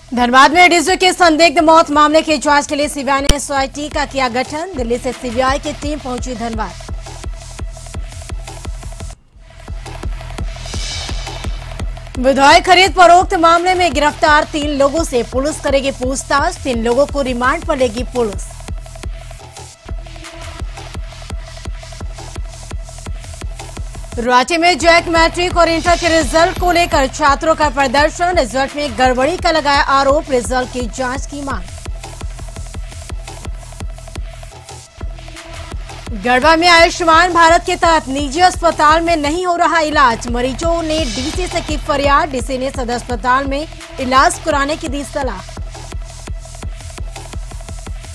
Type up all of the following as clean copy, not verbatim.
धनबाद में डीजल के संदिग्ध मौत मामले की जांच के लिए सीबीआई ने एसआईटी का किया गठन। दिल्ली से सीबीआई की टीम पहुंची धनबाद। विधायक खरीद फरोख्त मामले में गिरफ्तार 3 लोगों से पुलिस करेगी पूछताछ। 3 लोगों को रिमांड पर लेगी पुलिस। रांची में जैक मैट्रिक और इंटर के रिजल्ट को लेकर छात्रों का प्रदर्शन। रिजल्ट में गड़बड़ी का लगाया आरोप। रिजल्ट की जांच की मांग। गढ़वा में आयुष्मान भारत के तहत निजी अस्पताल में नहीं हो रहा इलाज। मरीजों ने डीसी से की फरियाद। डीसी ने सदर अस्पताल में इलाज कराने की दी सलाह।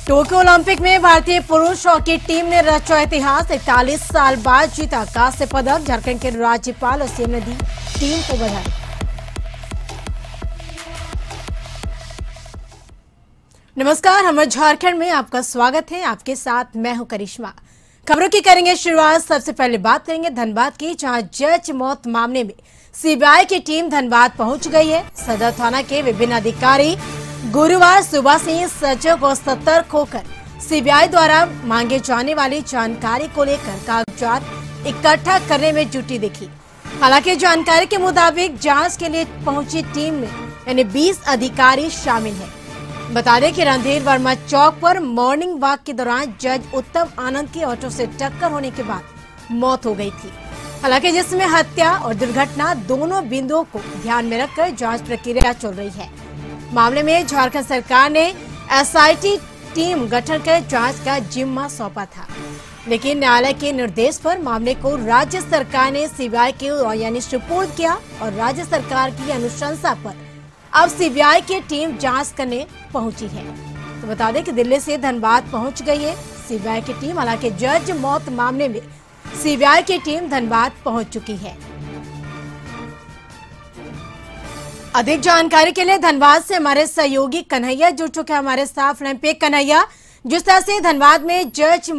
टोक्यो ओलंपिक में भारतीय पुरुष हॉकी टीम ने रचा इतिहास। 41 साल बाद जीता कांस्य पदक। झारखंड के राज्यपाल और सीएम ने दी टीम को बधाई। नमस्कार, हमर झारखंड में आपका स्वागत है। आपके साथ मैं हूं करिश्मा। खबरों की करेंगे शुरुआत। सबसे पहले बात करेंगे धनबाद की, जहां जज मौत मामले में सीबीआई की टीम धनबाद पहुंच गई है। सदर थाना के विभिन्न अधिकारी गुरुवार सुबह से सजग और सतर्क होकर सीबीआई द्वारा मांगे जाने वाली जानकारी को लेकर कागजात इकट्ठा करने में जुटी दिखी। हालांकि जानकारी के मुताबिक जांच के लिए पहुंची टीम में यानी 20 अधिकारी शामिल हैं। बता दें कि रणधीर वर्मा चौक पर मॉर्निंग वॉक के दौरान जज उत्तम आनंद की ऑटो से टक्कर होने के बाद मौत हो गई थी। हालांकि जिसमें हत्या और दुर्घटना दोनों बिंदुओं को ध्यान में रखकर जांच प्रक्रिया चल रही है। मामले में झारखंड सरकार ने एसआईटी टीम गठन कर जांच का जिम्मा सौंपा था, लेकिन न्यायालय के निर्देश पर मामले को राज्य सरकार ने सीबीआई को यानी सुपुर्द किया और राज्य सरकार की अनुशंसा पर अब सीबीआई की टीम जांच करने पहुंची है। तो बता दें कि दिल्ली से धनबाद पहुंच गई है सीबीआई की टीम। हालांकि जज मौत मामले में सीबीआई की टीम धनबाद पहुंच चुकी है। अधिक जानकारी के लिए धनबाद से हमारे सहयोगी कन्हैया जुड़ चुके हैं हमारे साथ लाइन पे। कन्हैया, जिस तरह से धनबाद में जज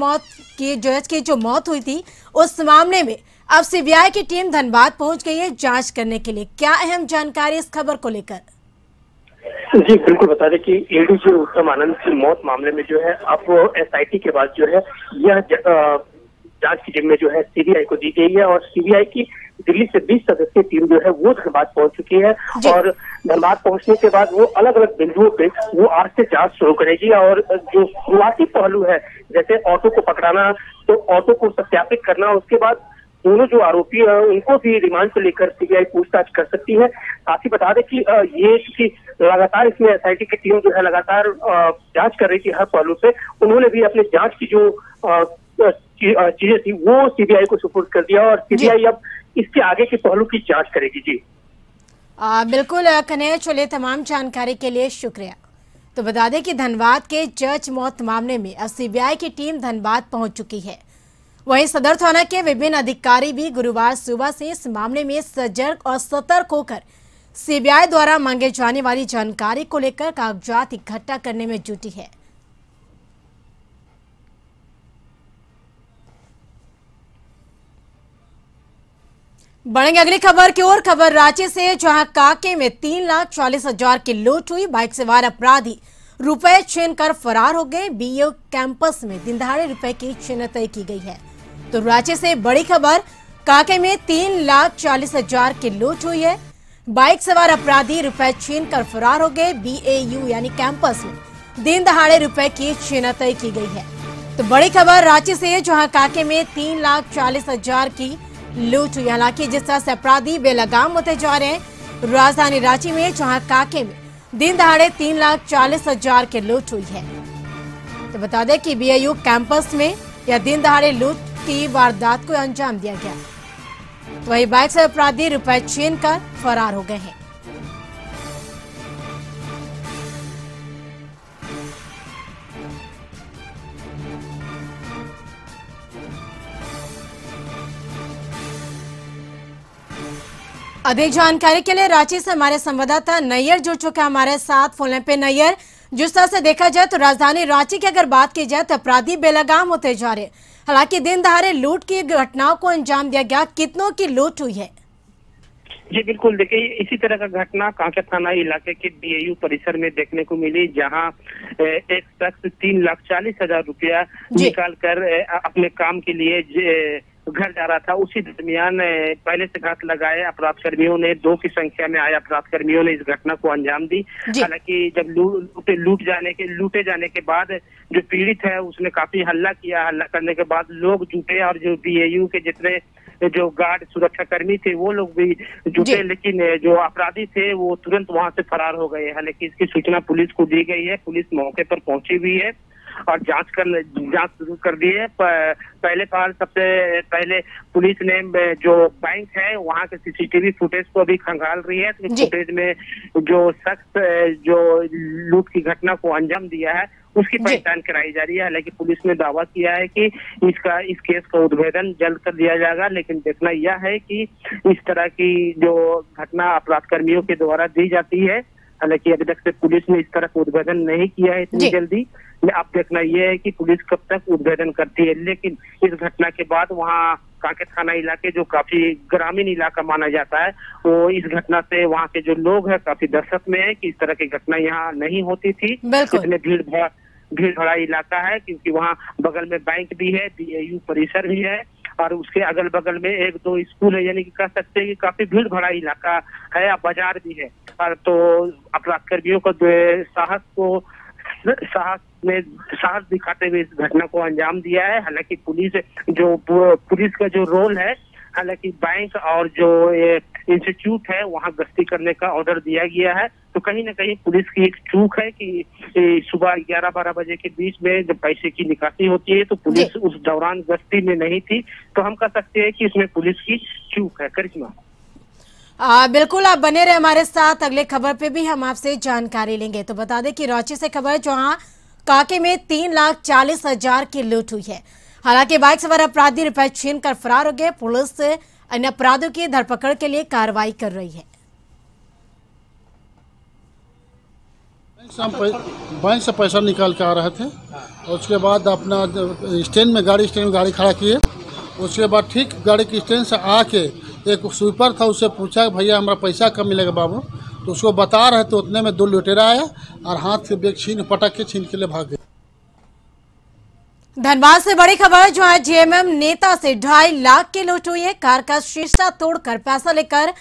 की जो मौत हुई थी उस मामले में अब सीबीआई की टीम धनबाद पहुंच गई है जांच करने के लिए, क्या अहम जानकारी इस खबर को लेकर? जी बिल्कुल, बता दें कि एडीजी उत्तम आनंद की मौत मामले में जो है अब एसआईटी के बाद जो है यह जांच की टीम में जो है सीबीआई को दी गई है और सीबीआई की दिल्ली से 20 सदस्यीय टीम जो है वो धनबाद पहुंच चुकी है। और धनबाद पहुंचने के बाद वो अलग अलग बिंदुओं पे वो आज से जांच शुरू करेगी। और जो शुरुआती पहलू है, जैसे ऑटो को पकड़ाना, तो ऑटो को सत्यापित करना, उसके बाद दोनों जो आरोपी है उनको भी रिमांड पर लेकर सीबीआई पूछताछ कर सकती है। साथ ही बता दें कि ये कि लगातार इसमें एसआईटी की टीम जो है लगातार जांच कर रही थी हर पहलू पे। उन्होंने भी अपने जांच की जो चीजें थी वो सीबीआई को सुपुर्द कर दिया और सीबीआई अब इसके आगे के पहलू की जांच करेगी। जी बिल्कुल कन्हैया, चलिए तमाम जानकारी के लिए शुक्रिया। तो बता दें कि धनबाद के जज मौत मामले में अब सीबीआई की टीम धनबाद पहुंच चुकी है। वहीं सदर थाना के विभिन्न अधिकारी भी गुरुवार सुबह से इस मामले में सजग और सतर्क होकर सीबीआई द्वारा मांगे जाने वाली जानकारी को लेकर कागजात इकट्ठा करने में जुटी है। बढ़ेंगे अगली खबर की ओर। खबर रांची से, जहां काके में 3,40,000 की लूट हुई। बाइक सवार अपराधी रुपए छीनकर फरार हो गए। बीयू कैंपस में दिन दहाड़े रुपए की छीनताई की गई है। तो रांची से बड़ी खबर, काके में 3,40,000 की लूट हुई है। बाइक सवार अपराधी रुपए छीनकर फरार हो गए। बीएयू यानी कैंपस में दिन दहाड़े रुपए की छीनताई की गई है। तो बड़ी खबर रांची से, जहां काके में 3,40,000 की लूट हुई। हालांकि जिस तरह से अपराधी बेलगाम होते जा रहे हैं राजधानी रांची में, जहां काके में दिन दहाड़े 3,40,000 की लूट हुई है। तो बता दें कि बीएयू कैंपस में यह दिन दहाड़े लूट की वारदात को अंजाम दिया गया। तो वही बाइक से अपराधी रुपए छीनकर फरार हो गए हैं। अधिक जानकारी के लिए रांची से हमारे संवाददाता नैयर जुड़ चुके हैं हमारे साथ फोन पे। नैयर, जिस तरह से देखा जाए तो राजधानी रांची की अगर बात की जाए तो अपराधी बेलगाम होते जा रहे। हालांकि दिन दहाड़े लूट की घटनाओं को अंजाम दिया गया। कितनों की लूट हुई है? जी बिल्कुल, देखिए इसी तरह का घटना कांके थाना इलाके के बीएयू परिसर में देखने को मिली, जहां एक शख्स 3,40,000 रुपया निकाल कर अपने काम के लिए घर जा रहा था। उसी दरमियान पहले से घात लगाए अपराध कर्मियों ने, 2 की संख्या में आए अपराध कर्मियों ने इस घटना को अंजाम दी। हालांकि जब लूटे जाने के बाद जो पीड़ित है उसने काफी हल्ला किया। हल्ला करने के बाद लोग जुटे और जो बीएयू के जितने जो गार्ड सुरक्षा कर्मी थे वो लोग भी जुटे, लेकिन जो अपराधी थे वो तुरंत वहां से फरार हो गए। हालांकि इसकी सूचना पुलिस को दी गई है, पुलिस मौके पर पहुंची हुई है और जांच शुरू कर दी है। सबसे पहले पुलिस ने जो बैंक है वहां के सीसीटीवी फुटेज को भी खंगाल रही है। तो फुटेज में जो शख्स जो लूट की घटना को अंजाम दिया है उसकी पहचान कराई जा रही है। हालांकि पुलिस ने दावा किया है कि इस केस का उद्भेदन जल्द कर दिया जाएगा, लेकिन देखना यह है कि इस तरह की जो घटना अपराध कर्मियों के द्वारा दी जाती है, हालांकि अभी तक से पुलिस ने इस तरह का उद्भेदन नहीं किया है इतनी जल्दी। अब देखना यह है कि पुलिस कब तक उद्भेदन करती है। लेकिन इस घटना के बाद वहाँ कांके थाना इलाके जो काफी ग्रामीण इलाका माना जाता है, वो इस घटना से वहाँ के जो लोग हैं काफी दहशत में है कि इस तरह की घटना यहाँ नहीं होती थी। इतने भीड़ भरा इलाका है क्योंकि वहाँ बगल में बैंक भी है, बीएयू परिसर भी है और उसके अगल बगल में 1-2 स्कूल है, यानी कि कह सकते हैं कि काफी भीड़ भरा इलाका है और बाजार भी है। और तो अपराध कर्मियों को साहस दिखाते हुए इस घटना को अंजाम दिया है। हालांकि पुलिस का जो रोल है, हालांकि बैंक और जो इंस्टीट्यूट है वहां गश्ती करने का ऑर्डर दिया गया है। तो कहीं ना कहीं पुलिस की एक चूक है कि सुबह 11-12 बजे के बीच में जब पैसे की निकासी होती है तो पुलिस उस दौरान गश्ती में नहीं थी। तो हम कह सकते हैं कि इसमें पुलिस की चूक है। करिश्मा, बिल्कुल आप बने रहे हमारे साथ, अगले खबर पे भी हम आपसे जानकारी लेंगे। तो बता दें कि रांची से खबर, जहां कांके में 3,40,000 की लूट हुई है। हालांकि बाइक सवार अपराधी रुपए छीन कर फरार हो गए। पुलिस अन्य अपराधियों की धरपकड़ के लिए कार्रवाई कर रही है। बैंक से पैसा निकाल के आ रहे थे और उसके बाद अपना स्टैंड में गाड़ी खड़ा किए। उसके बाद ठीक गाड़ी के स्टैंड से आके एक स्वीपर था, उससे पूछा भैया हमारा पैसा कब मिलेगा बाबू, तो उसको बता रहे तो उतने में 2 लुटेरा आया और हाथ से बैग पटक के छीन के ले भाग गए। धनबाद से बड़ी खबर, जो है जेएमएम नेता से 2.5 लाख की लूट हुई है। कार का शीशा तोड़कर पैसा लेकर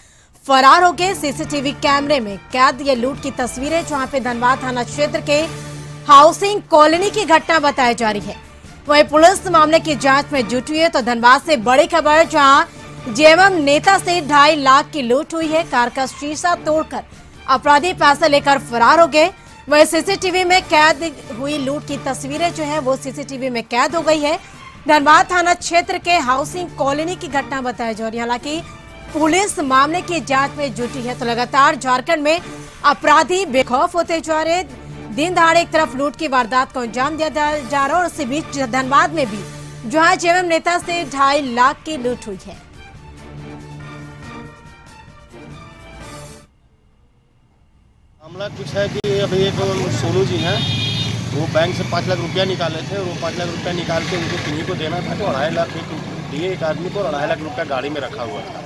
फरार हो गए। सीसीटीवी कैमरे में कैद ये लूट की तस्वीर है, जहां पे धनबाद थाना क्षेत्र के हाउसिंग कॉलोनी की घटना बताई जा रही है। वहीं पुलिस मामले की जांच में जुटी है। तो धनबाद से बड़ी खबर, जहां जेएमएम नेता से 2.5 लाख की लूट हुई है। कार का शीशा तोड़कर अपराधी पैसा लेकर फरार हो गए। वह सीसीटीवी में कैद हुई लूट की तस्वीरें जो है वो सीसीटीवी में कैद हो गई है। धनबाद थाना क्षेत्र के हाउसिंग कॉलोनी की घटना बताई जा रही है। हालांकि पुलिस मामले की जांच में जुटी है। तो लगातार झारखंड में अपराधी बेखौफ होते जा रहे। दिन दहाड़े एक तरफ लूट की वारदात को अंजाम दिया जा रहा है और इसी बीच धनबाद में भी जहां जेएमएम नेता से 2.5 लाख की लूट हुई है। मामला कुछ है कि अभी एक सोनू जी हैं, वो बैंक से 5 लाख रुपया निकाले थे और वो 5 लाख रुपया निकाल के उनको किन्हीं को देना था, तो 2.5 लाख दिए एक आदमी को और 2.5 लाख रुपया गाड़ी में रखा हुआ था,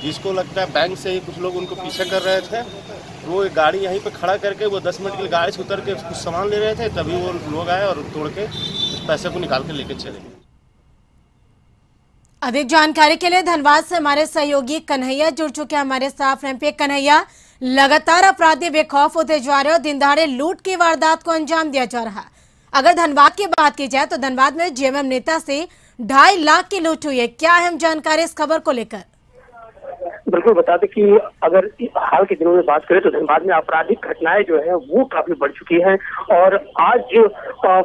जिसको लगता है बैंक से ही कुछ लोग उनको पीछे कर रहे थे। वो गाड़ी यहीं पे खड़ा करके वो 10 मिनट के लिए गाड़ी से उतर के कुछ सामान ले रहे थे, तभी वो लोग आए और तोड़ के पैसे को निकाल के लेके चले गए। अधिक जानकारी के लिए धनबाद से हमारे सहयोगी कन्हैया जुड़ चुके हैं हमारे साथ फ्रेम पे। कन्हैया, लगातार अपराधी बेखौफ होते जा रहे और दिन दहाड़े लूट की वारदात को अंजाम दिया जा रहा। अगर धनबाद की बात की जाए तो धनबाद में जेएमएम नेता से 2.5 लाख की लूट हुई है। क्या अहम जानकारी इस खबर को लेकर? बिल्कुल बता दें कि अगर हाल के दिनों में बात करें तो धनबाद में आपराधिक घटनाएं जो है वो काफी बढ़ चुकी हैं और आज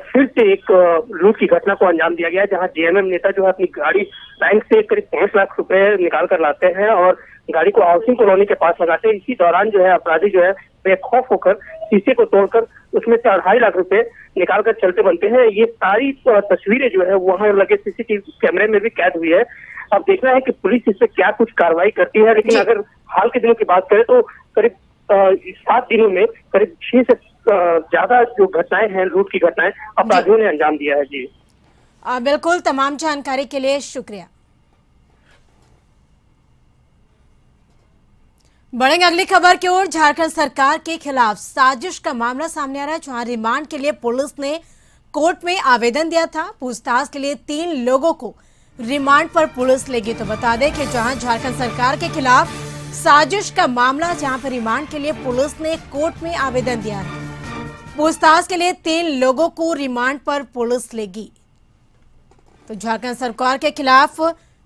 फिर से एक लूट की घटना को अंजाम दिया गया, जहां जेएमएम नेता जो है अपनी गाड़ी बैंक से करीब 5 लाख रुपए निकाल कर लाते हैं और गाड़ी को हाउसिंग कॉलोनी के पास लगाते हैं। इसी दौरान जो है अपराधी जो है बेखौफ होकर शीशे को तोड़कर उसमें से 2.5 लाख रुपए निकाल कर चलते बनते हैं। ये सारी तस्वीरें जो है वहां लगे सीसीटीवी कैमरे में भी कैद हुई है। अब देखना है कि पुलिस इस पे क्या कुछ कार्रवाई करती है। लेकिन अगर हाल के दिनों की बात करें तो करीब 7 दिनों में करीब 6 से ज्यादा जो घटनाएं हैं, लूट की घटनाएं अपराधियों ने अंजाम दिया है। जी बिल्कुल, तमाम जानकारी के लिए शुक्रिया। बढ़ेंगे अगली खबर की ओर। झारखंड सरकार के खिलाफ साजिश का मामला सामने आ रहा है, जहां रिमांड के लिए पुलिस ने कोर्ट में आवेदन दिया था। पूछताछ के लिए 3 लोगों को रिमांड पर पुलिस लेगी। तो बता दें कि जहां झारखंड सरकार के खिलाफ साजिश का मामला, जहां पर रिमांड के लिए पुलिस ने कोर्ट में आवेदन दिया है। पूछताछ के लिए 3 लोगों को रिमांड पर पुलिस लेगी। तो झारखंड सरकार के खिलाफ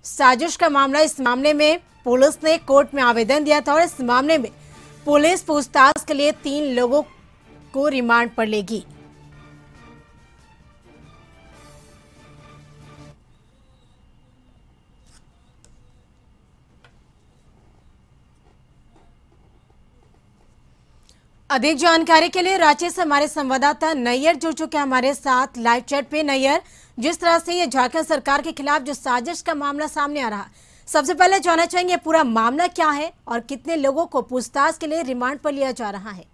साजिश का मामला, इस मामले में पुलिस ने कोर्ट में आवेदन दिया था और इस मामले में पुलिस पूछताछ के लिए 3 लोगों को रिमांड पर लेगी। अधिक जानकारी के लिए रांची से हमारे संवाददाता नैयर जुड़ चुके हैं हमारे साथ लाइव चैट पे। नैयर, जिस तरह से ये झारखंड सरकार के खिलाफ जो साजिश का मामला सामने आ रहा है, सबसे पहले जानना चाहेंगे पूरा मामला क्या है और कितने लोगों को पूछताछ के लिए रिमांड पर लिया जा रहा है?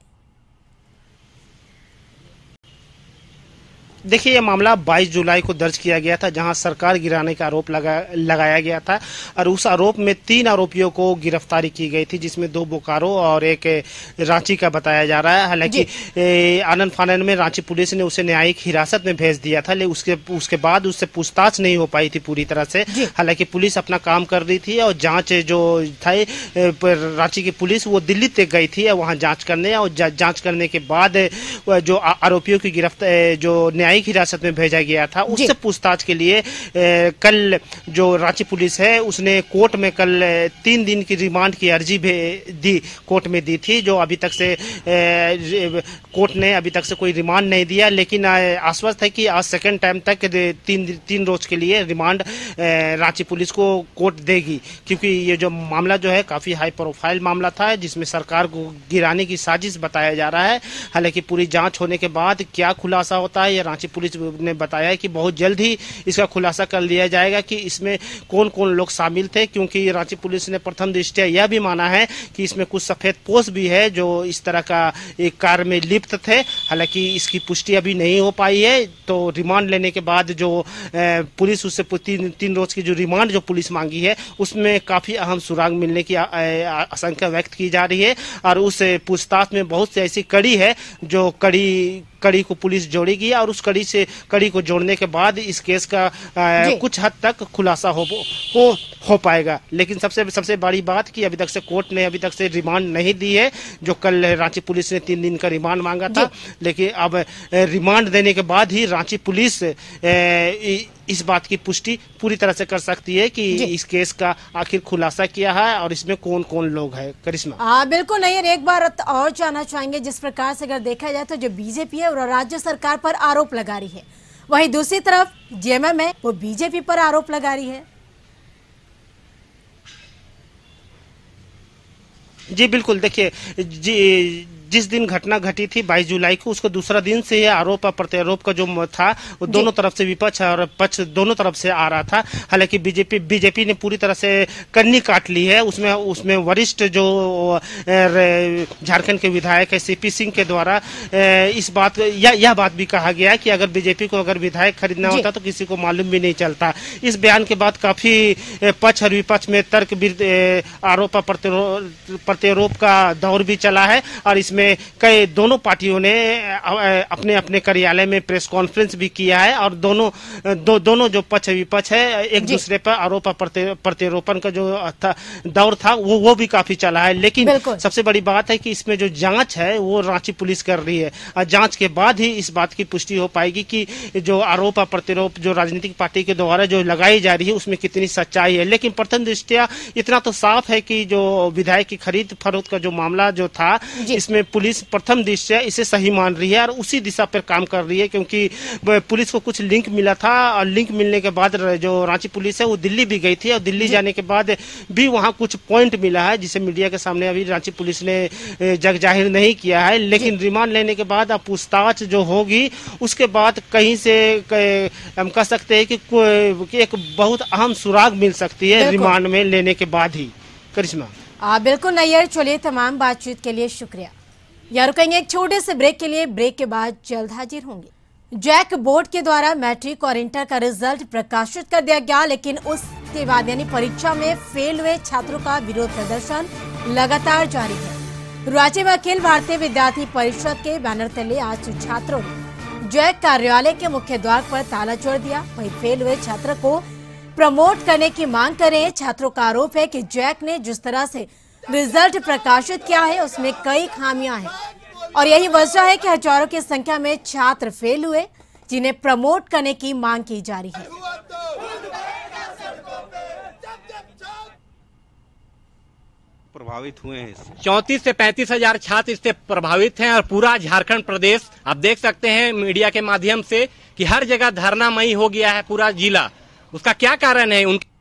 देखिए, यह मामला 22 जुलाई को दर्ज किया गया था, जहां सरकार गिराने का आरोप लगाया गया था और उस आरोप में 3 आरोपियों को गिरफ्तारी की गई थी, जिसमें 2 बोकारो और एक रांची का बताया जा रहा है। हालांकि आनन फानन में रांची पुलिस ने उसे न्यायिक हिरासत में भेज दिया था, लेकिन उसके बाद उससे पूछताछ नहीं हो पाई थी पूरी तरह से। हालांकि पुलिस अपना काम कर रही थी और जाँच जो था, रांची की पुलिस वो दिल्ली तक गई थी वहाँ जाँच करने, और जाँच करने के बाद जो आरोपियों की गिरफ्तार जो न्यायिक हिरासत में भेजा गया था, उससे पूछताछ के लिए कल जो रांची पुलिस है उसने कोर्ट में कल 3 दिन की रिमांड की अर्जी दी, कोर्ट में दी थी। जो अभी तक से कोर्ट ने अभी तक से कोई रिमांड नहीं दिया, लेकिन आश्वस्त है कि आज सेकंड टाइम तक 3 रोज के लिए रिमांड रांची पुलिस को कोर्ट देगी, क्योंकि ये जो मामला जो है काफी हाई प्रोफाइल मामला था, जिसमें सरकार को गिराने की साजिश बताया जा रहा है। हालांकि पूरी जांच होने के बाद क्या खुलासा होता है, ये रांची पुलिस ने बताया है कि बहुत जल्द ही इसका खुलासा कर लिया जाएगा कि इसमें कौन कौन लोग शामिल थे, क्योंकि रांची पुलिस ने प्रथम दृष्टया यह भी माना है कि इसमें कुछ सफेद पोश भी है जो इस तरह का एक कार्य में लिप्त थे। हालांकि इसकी पुष्टि अभी नहीं हो पाई है। तो रिमांड लेने के बाद जो पुलिस उससे 3 रोज की जो रिमांड जो पुलिस मांगी है, उसमें काफी अहम सुराग मिलने की आशंका व्यक्त की जा रही है। और उस पूछताछ में बहुत सी ऐसी कड़ी है जो कड़ी को पुलिस जोड़ेगी, और उस कड़ी को जोड़ने के बाद इस केस का कुछ हद तक खुलासा हो पाएगा। लेकिन सबसे बड़ी बात कि अभी तक से कोर्ट ने अभी तक से रिमांड नहीं दी है, जो कल रांची पुलिस ने 3 दिन का रिमांड मांगा था। लेकिन अब रिमांड देने के बाद ही रांची पुलिस इस बात की पुष्टि पूरी तरह से कर सकती है कि इस केस का आखिर खुलासा किया है और इसमें कौन कौन लोग हैं। करिश्मा, बिल्कुल नहीं, एक बार और जानना चाहेंगे, जिस प्रकार से अगर देखा जाए तो जो बीजेपी है और राज्य सरकार पर आरोप लगा रही है, वहीं दूसरी तरफ जेएमएम है वो बीजेपी पर आरोप लगा रही है। जी बिल्कुल, देखिए जिस दिन घटना घटी थी 22 जुलाई को, उसको दूसरा दिन से ये आरोप प्रत्यारोप का जो था वो दोनों तरफ से, विपक्ष और पक्ष दोनों तरफ से आ रहा था। हालांकि बीजेपी ने पूरी तरह से कन्नी काट ली है। उसमें वरिष्ठ जो झारखंड के विधायक है सीपी सिंह के द्वारा इस बात यह बात भी कहा गया कि अगर बीजेपी को अगर विधायक खरीदना होता तो किसी को मालूम भी नहीं चलता। इस बयान के बाद काफी पक्ष और विपक्ष में तर्क आरोप प्रत्यारोप का दौर भी चला है, और इसमें कई दोनों पार्टियों ने अपने अपने कार्यालय में प्रेस कॉन्फ्रेंस भी किया है, और दोनों जो पक्ष विपक्ष है एक दूसरे पर आरोप प्रत्यारोपण का जो दौर था वो भी काफी चला है। लेकिन सबसे बड़ी बात है कि इसमें जो जांच है वो रांची पुलिस कर रही है, और जांच के बाद ही इस बात की पुष्टि हो पाएगी कि जो आरोप प्रत्यारोप जो राजनीतिक पार्टी के द्वारा जो लगाई जा रही है उसमें कितनी सच्चाई है। लेकिन प्रथम दृष्टया इतना तो साफ है कि जो विधायक की खरीद फरोख्त का जो मामला जो था, इसमें पुलिस प्रथम दृष्टया इसे सही मान रही है और उसी दिशा पर काम कर रही है, क्योंकि पुलिस को कुछ लिंक मिला था, और लिंक मिलने के बाद जो रांची पुलिस है वो दिल्ली भी गई थी, और दिल्ली जाने के बाद भी वहां कुछ पॉइंट मिला है जिसे मीडिया के सामने अभी रांची पुलिस ने जग जाहिर नहीं किया है। लेकिन रिमांड लेने के बाद अब पूछताछ जो होगी उसके बाद कहीं से हम कह सकते हैं कि एक बहुत अहम सुराग मिल सकती है रिमांड में लेने के बाद ही। करिश्मा, बिल्कुल नैयर, चलिए तमाम बातचीत के लिए शुक्रिया। यार रुकेंगे एक छोटे से ब्रेक के लिए, ब्रेक के बाद जल्द हाजिर होंगे। जैक बोर्ड के द्वारा मैट्रिक और इंटर का रिजल्ट प्रकाशित कर दिया गया, लेकिन उसके बाद यानी परीक्षा में फेल हुए छात्रों का विरोध प्रदर्शन लगातार जारी है। राज्य में अखिल भारतीय विद्यार्थी परिषद के बैनर तले आज छात्रों ने जैक कार्यालय के मुख्य द्वार पर ताला जोड़ दिया। वहीं फेल हुए छात्र को प्रमोट करने की मांग कर रहे हैं। छात्रों का आरोप है कि जैक ने जिस तरह से रिजल्ट प्रकाशित किया है उसमें कई खामियां हैं और यही वजह है कि हजारों की संख्या में छात्र फेल हुए, जिन्हें प्रमोट करने की मांग की जा रही है। प्रभावित हुए हैं इससे 34 से 35 हजार छात्र इससे प्रभावित हैं और पूरा झारखंड प्रदेश आप देख सकते हैं मीडिया के माध्यम से कि हर जगह धरनामयी हो गया है पूरा जिला। उसका क्या कारण है? उनके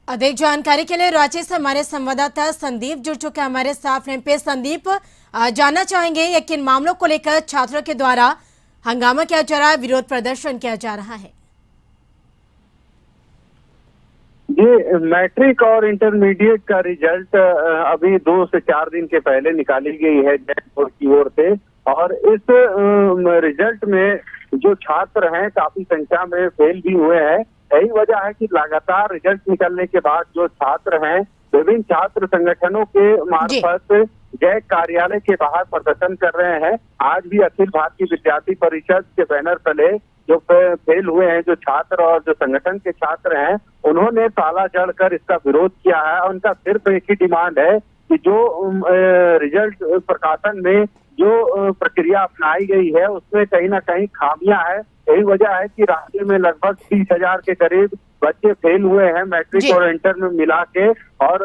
अधिक जानकारी के लिए रांची से हमारे संवाददाता संदीप जुड़ चुके हैं हमारे साथ लाइन पे। संदीप, जानना चाहेंगे ये किन मामलों को लेकर छात्रों के द्वारा हंगामा किया जा रहा है, विरोध प्रदर्शन किया जा रहा है? ये मैट्रिक और इंटरमीडिएट का रिजल्ट अभी 2 से 4 दिन के पहले निकाली गई है जैक बोर्ड की ओर से और इस रिजल्ट में जो छात्र हैं काफी संख्या में फेल भी हुए हैं। यही वजह है कि लगातार रिजल्ट निकलने के बाद जो छात्र हैं विभिन्न छात्र संगठनों के मार्फत जैक कार्यालय के बाहर प्रदर्शन कर रहे हैं। आज भी अखिल भारतीय विद्यार्थी परिषद के बैनर तले जो फेल हुए हैं जो छात्र और जो संगठन के छात्र हैं उन्होंने ताला जड़कर इसका विरोध किया है। उनका सिर्फ एक ही डिमांड है कि जो रिजल्ट प्रकाशन में जो प्रक्रिया अपनाई गई है उसमें कहीं ना कहीं खामियां है। यही वजह है कि राज्य में लगभग 30,000 के करीब बच्चे फेल हुए हैं मैट्रिक और इंटर में मिला के और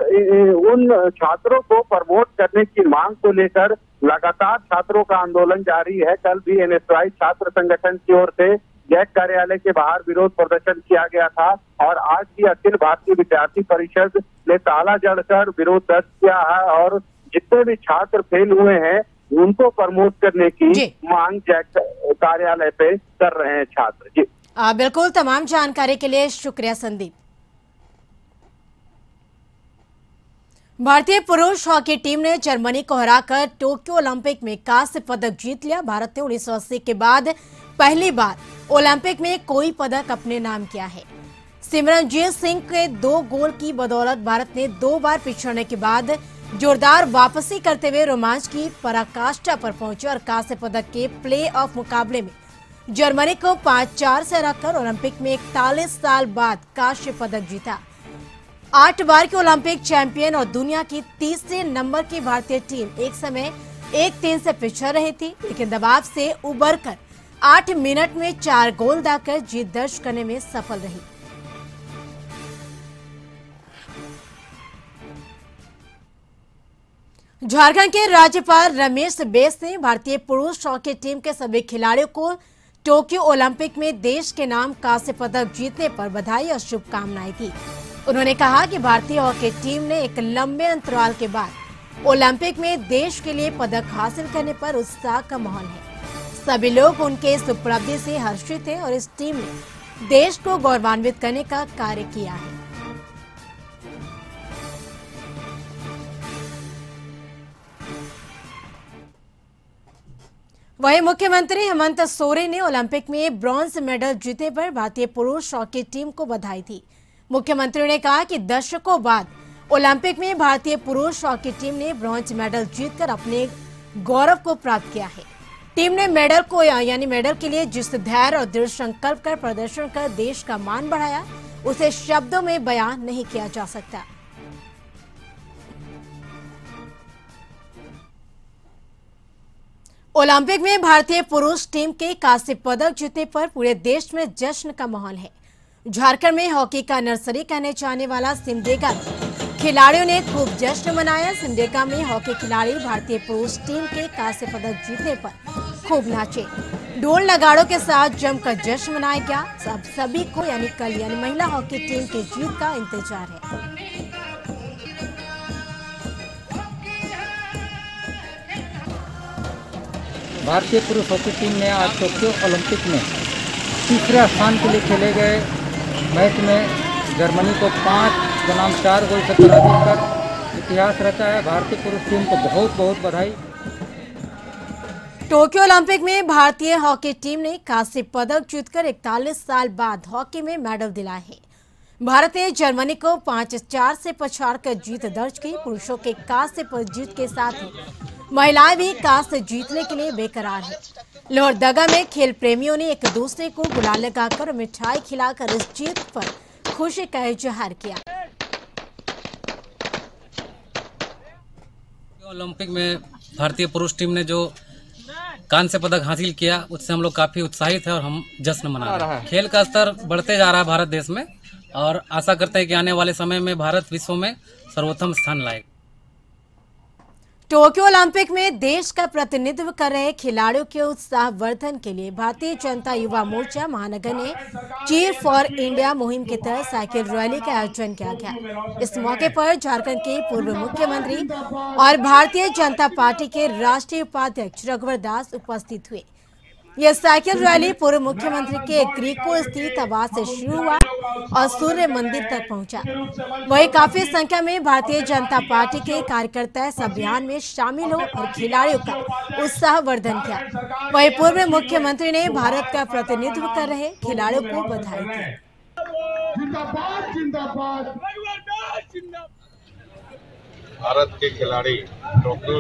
उन छात्रों को प्रमोट करने की मांग को लेकर लगातार छात्रों का आंदोलन जारी है। कल भी एनएसवाई छात्र संगठन की ओर से जैक कार्यालय के बाहर विरोध प्रदर्शन किया गया था और आज भी अखिल भारतीय विद्यार्थी परिषद ने ताला जड़कर विरोध दर्ज किया है और जितने भी छात्र फेल हुए हैं उनको प्रमोट करने की मांग जैक कार्यालय पे कर रहे हैं छात्र। जी बिल्कुल, तमाम जानकारी के लिए शुक्रिया संदीप। भारतीय पुरुष हॉकी टीम ने जर्मनी को हराकर टोक्यो ओलंपिक में कांस्य पदक जीत लिया। भारत ने 1980 के बाद पहली बार ओलंपिक में कोई पदक अपने नाम किया है। सिमरनजीत सिंह के 2 गोल की बदौलत भारत ने 2 बार पिछड़ने के बाद जोरदार वापसी करते हुए रोमांच की पराकाष्ठा पर पहुंचे और कांस्य पदक के प्ले ऑफ मुकाबले में जर्मनी को 5-4 से हराकर ओलंपिक में 41 साल बाद कांस्य पदक जीता। 8 बार की ओलंपिक चैंपियन और दुनिया की 30वें नंबर की भारतीय टीम एक समय 1-3 से पिछड़ रही थी, लेकिन दबाव से उबरकर 8 मिनट में 4 गोल दाकर जीत दर्ज करने में सफल रही। झारखंड के राज्यपाल रमेश बैस ने भारतीय पुरुष हॉकी टीम के सभी खिलाड़ियों को टोक्यो ओलंपिक में देश के नाम कांस्य पदक जीतने पर बधाई और शुभकामनाएं दी। उन्होंने कहा कि भारतीय हॉकी टीम ने एक लंबे अंतराल के बाद ओलंपिक में देश के लिए पदक हासिल करने पर उत्साह का माहौल है। सभी लोग उनके इस उपलब्धि से हर्षित हैं और इस टीम ने देश को गौरवान्वित करने का कार्य किया है। वहीं मुख्यमंत्री हेमंत सोरेन ने ओलंपिक में ब्रॉन्ज मेडल जीतने पर भारतीय पुरुष हॉकी टीम को बधाई दी। मुख्यमंत्री ने कहा कि दशकों बाद ओलंपिक में भारतीय पुरुष हॉकी टीम ने ब्रॉन्ज मेडल जीतकर अपने गौरव को प्राप्त किया है। टीम ने मेडल को मेडल के लिए जिस धैर्य और दृढ़ संकल्प कर प्रदर्शन कर देश का मान बढ़ाया उसे शब्दों में बयान नहीं किया जा सकता। ओलंपिक में भारतीय पुरुष टीम के कांस्य पदक जीतने पर पूरे देश में जश्न का माहौल है। झारखंड में हॉकी का नर्सरी कहने जाने वाला सिमडेगा खिलाड़ियों ने खूब जश्न मनाया। सिमडेगा में हॉकी खिलाड़ी भारतीय पुरुष टीम के कांस्य पदक जीतने पर खूब नाचे, ढोल नगाड़ों के साथ जमकर जश्न मनाया गया। अब सभी को कल महिला हॉकी टीम की जीत का इंतजार है। भारतीय पुरुष हॉकी टीम ने आज टोक्यो ओलंपिक में तीसरे स्थान के लिए खेले गए मैच में जर्मनी को 5 बनाम 4 गोल से पराजित कर इतिहास रचा है। भारतीय पुरुष टीम को बहुत बहुत बधाई। टोक्यो ओलंपिक में भारतीय हॉकी टीम ने कांस्य पदक जीतकर 41 साल बाद हॉकी में मेडल दिलाए हैं। भारत ने जर्मनी को 5-4 से पछाड़कर जीत दर्ज की। पुरुषों के कांस्य पर जीत के साथ ही महिलाएं भी कांस्य जीतने के लिए बेकरार है। लोहरदगा में खेल प्रेमियों ने एक दूसरे को गुलाल लगाकर मिठाई खिलाकर इस जीत पर खुशी का इजहार किया। ओलंपिक में भारतीय पुरुष टीम ने जो कांस्य पदक हासिल किया उससे हम लोग काफी उत्साहित हैं और हम जश्न मना रहे हैं। खेल का स्तर बढ़ते जा रहा है भारत देश में और आशा करते हैं कि आने वाले समय में भारत विश्व में सर्वोत्तम स्थान लाएगा। टोक्यो ओलंपिक में देश का प्रतिनिधित्व कर रहे खिलाड़ियों के उत्साहवर्धन के लिए भारतीय जनता युवा मोर्चा महानगर ने चीयर फॉर इंडिया मुहिम के तहत साइकिल रैली का आयोजन किया गया। इस मौके पर झारखंड के पूर्व मुख्यमंत्री और भारतीय जनता पार्टी के राष्ट्रीय उपाध्यक्ष रघुवर दास उपस्थित हुए। यह साइकिल रैली पूर्व मुख्यमंत्री के ग्रीको स्थित आवास से शुरू हुआ और सूर्य मंदिर तक पहुंचा। वहीं काफी संख्या में भारतीय जनता पार्टी के कार्यकर्ता इस अभियान में शामिल हो और खिलाड़ियों का उत्साहवर्धन किया। वहीं पूर्व मुख्यमंत्री ने भारत का प्रतिनिधित्व कर रहे खिलाड़ियों को बधाई दी। भारत के खिलाड़ी टोक्यो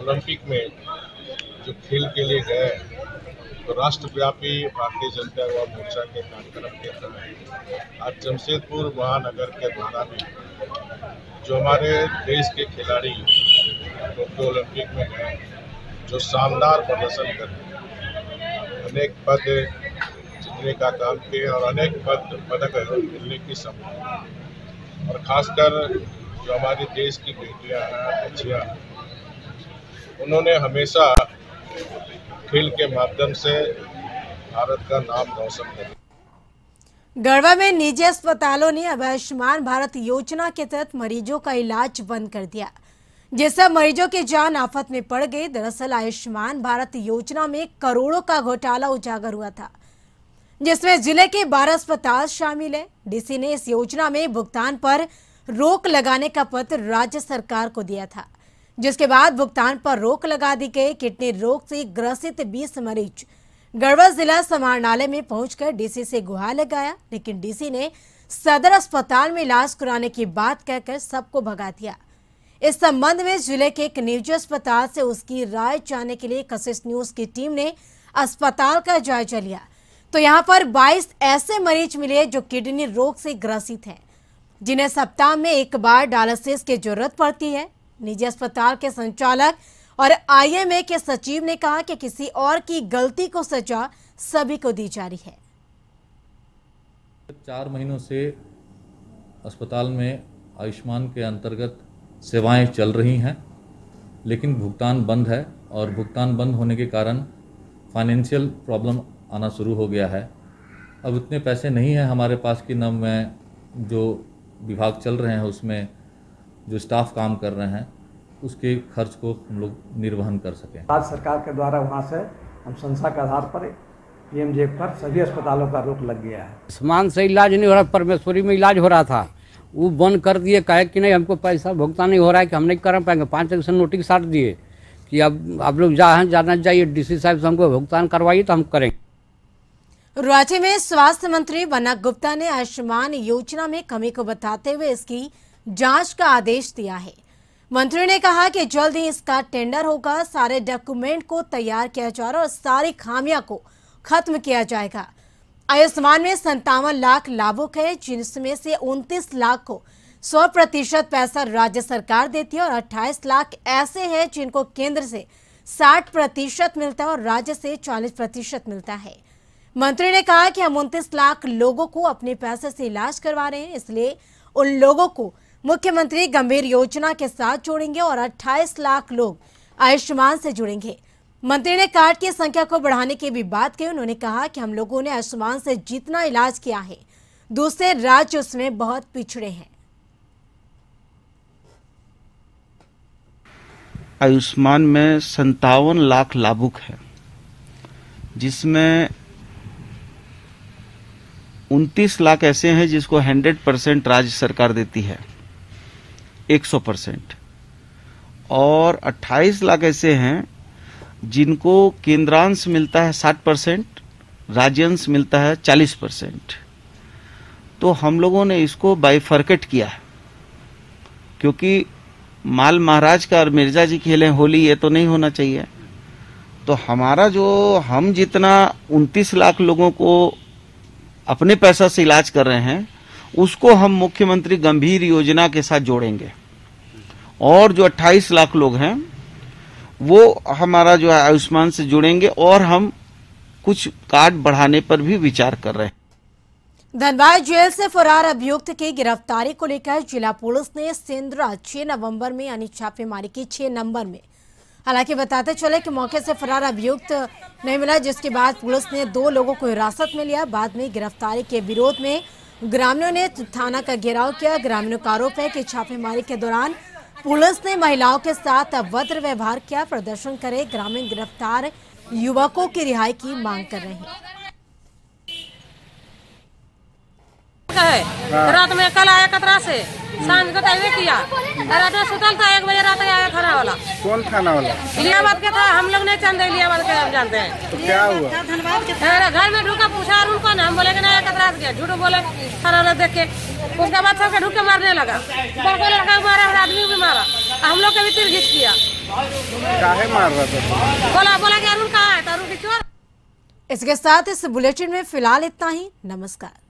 ओलंपिक में जो खेल के लिए गए तो राष्ट्रव्यापी भारतीय जनता युवा मोर्चा के कार्यक्रम के तहत आज जमशेदपुर महानगर के द्वारा भी जो हमारे देश के खिलाड़ी टोक्यो ओलंपिक में गए जो शानदार प्रदर्शन कर अनेक पद जीतने का काम किए और अनेक पदक मिलने की संभावना और खासकर जो हमारे देश की बेटियां हैं बच्चियां उन्होंने हमेशा खेल के माध्यम से भारत का नाम रोशन किया। गढ़वा में निजी अस्पतालों ने अब आयुष्मान भारत योजना के तहत मरीजों का इलाज बंद कर दिया, जिससे मरीजों की जान आफत में पड़ गई। दरअसल आयुष्मान भारत योजना में करोड़ों का घोटाला उजागर हुआ था, जिसमें जिले के 12 अस्पताल शामिल है। डीसी ने इस योजना में भुगतान पर रोक लगाने का पत्र राज्य सरकार को दिया था, जिसके बाद भुगतान पर रोक लगा दी गई। किडनी रोग से ग्रसित 20 मरीज गढ़वा जिला समाहरणालय में पहुंचकर डीसी से गुहार लगाया, लेकिन डीसी ने सदर अस्पताल में इलाज कराने की बात कहकर सबको भगा दिया। इस संबंध में जिले के एक निजी अस्पताल से उसकी राय जानने के लिए कशिश न्यूज की टीम ने अस्पताल का जायजा लिया, तो यहाँ पर 22 ऐसे मरीज मिले जो किडनी रोग से ग्रसित हैं, जिन्हें सप्ताह में एक बार डायलिसिस की जरूरत पड़ती है। निजी अस्पताल के संचालक और आईएमए के सचिव ने कहा कि किसी और की गलती को सजा सभी को दी जा रही है। 4 महीनों से अस्पताल में आयुष्मान के अंतर्गत सेवाएं चल रही हैं, लेकिन भुगतान बंद है और भुगतान बंद होने के कारण फाइनेंशियल प्रॉब्लम आना शुरू हो गया है। अब इतने पैसे नहीं हैं हमारे पास कि न मैं जो विभाग चल रहे हैं उसमें जो स्टाफ काम कर रहे हैं उसके खर्च को हम लोग निर्वहन कर सकें। राज्य सरकार के द्वारा वहाँ से हम संस्था के आधार पर पीएमजे पर सभी अस्पतालों का रोक लग गया है। आयुष्मान से इलाज नहीं हो रहा, परमेश्वरी में इलाज हो रहा था, वो बंद कर दिए। कहे कि नहीं हमको पैसा भुगतान नहीं हो रहा है कि हम नहीं कर पाएंगे। 5 तक से नोटिस साट दिए कि अब आप लोग जाना चाहिए डीसी साहब से हमको भुगतान करवाइए तो हम करेंगे। राज्य में स्वास्थ्य मंत्री बन्ना गुप्ता ने आयुष्मान योजना में कमी को बताते हुए इसकी जांच का आदेश दिया है। मंत्री ने कहा कि जल्द ही इसका टेंडर होगा, सारे डॉक्यूमेंट को तैयार किया जा रहा है और सारी खामियां को खत्म किया जाएगा। आयुष्मान में 57 लाख लाभुक है, जिसमें से 29 लाख को 100% पैसा राज्य सरकार देती है और 28 लाख ऐसे हैं जिनको केंद्र से 60% मिलता है और राज्य से 40% मिलता है। मंत्री ने कहा कि हम 29 लाख लोगों को अपने पैसे से इलाज करवा रहे हैं, इसलिए उन लोगों को मुख्यमंत्री गंभीर योजना के साथ जोड़ेंगे और 28 लाख लोग आयुष्मान से जुड़ेंगे। मंत्री ने कार्ड की संख्या को बढ़ाने की भी बात की। उन्होंने कहा कि हम लोगों ने आयुष्मान से जितना इलाज किया है, दूसरे राज्य उसमें बहुत पिछड़े हैं। आयुष्मान में 57 लाख लाभुक है, जिसमें 29 लाख ऐसे हैं जिसको 100% राज्य सरकार देती है, 100%, और 28 लाख ऐसे हैं जिनको केंद्रांश मिलता है 60%, राज्यांश मिलता है 40%। तो हम लोगों ने इसको बाइफर्केट किया है, क्योंकि माल महाराज का और मिर्जा जी खेले होली, ये तो नहीं होना चाहिए। तो हमारा जो हम जितना 29 लाख लोगों को अपने पैसा से इलाज कर रहे हैं, उसको हम मुख्यमंत्री गंभीर योजना के साथ जोड़ेंगे, और जो 28 लाख लोग हैं वो हमारा जो है आयुष्मान से जुड़ेंगे, और हम कुछ कार्ड बढ़ाने पर भी विचार कर रहे हैं। धनबाद जेल से फरार अभियुक्त की गिरफ्तारी को लेकर जिला पुलिस ने सेंद्रा 6 नवंबर में यानी छापेमारी की 6 नंबर में। हालांकि बताते चले कि मौके से फरार अभियुक्त नहीं मिला, जिसके बाद पुलिस ने 2 लोगों को हिरासत में लिया। बाद में गिरफ्तारी के विरोध में ग्रामीणों ने थाना का घेराव किया। ग्रामीणों का आरोप है कि छापेमारी के दौरान पुलिस ने महिलाओं के साथ अभद्र व्यवहार किया। प्रदर्शन करे ग्रामीण गिरफ्तार युवकों की रिहाई की मांग कर रहे हैं। रात में कल आया कतरा से, सांझ को तय किया, रात में सुतल था, 1 बजे रात आया थाना वाला। कौन थाना वाला? इलियाबाद के था, हम लोग नहीं जानते, इलियाबाद के हम जानते हैं। तो क्या हुआ? घर में ढूका, पूछा उनको ना, हम बोले कि नहीं कतरा से, झूठ बोले थाना वाला देख के। उसके बाद सबके ढूक के मारने लगा, लड़का मारा, आदमी भी मारा, हम लोग के भी तीर घिस किया। काहे मार रहा था? बोला कि अरुण कहाँ है, अरुण की चोर। इसके साथ इस बुलेटिन में फिलहाल इतना ही। नमस्कार।